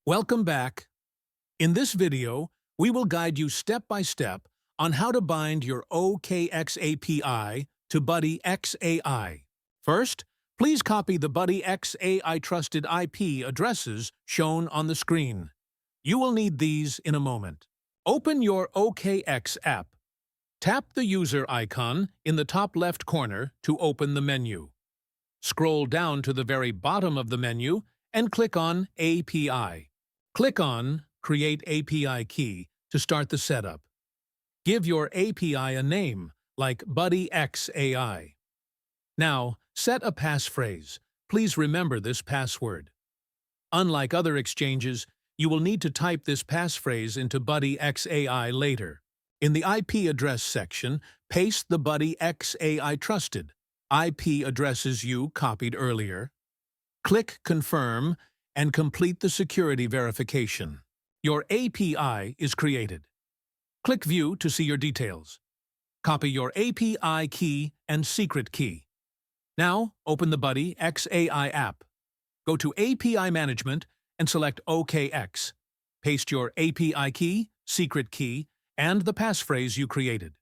Welcome back. In this video, we will guide you step by step on how to bind your OKX API to BuddyXAi. First, please copy the BuddyXAi trusted IP addresses shown on the screen. You will need these in a moment. Open your OKX app. Tap the user icon in the top left corner to open the menu. Scroll down to the very bottom of the menu and click on API. Click on Create API Key to start the setup. Give your API a name, like BuddyXAi. Now, set a passphrase. Please remember this password. Unlike other exchanges, you will need to type this passphrase into BuddyXAi later. In the IP address section, paste the BuddyXAi trusted IP addresses you copied earlier. Click Confirm and complete the security verification. Your API is created. Click View to see your details. Copy your API key and secret key. Now, open the BuddyXAi app. Go to API Management and select OKX. Paste your API key, secret key, and the passphrase you created.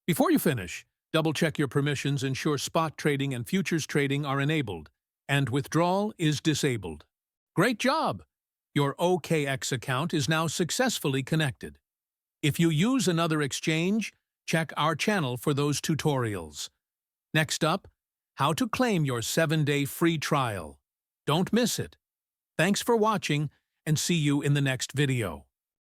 Before you finish, double-check your permissions, ensure spot trading and futures trading are enabled, and withdrawal is disabled. Great job! Your OKX account is now successfully connected. If you use another exchange, check our channel for those tutorials. Next up, how to claim your 7-day free trial. Don't miss it. Thanks for watching, and see you in the next video.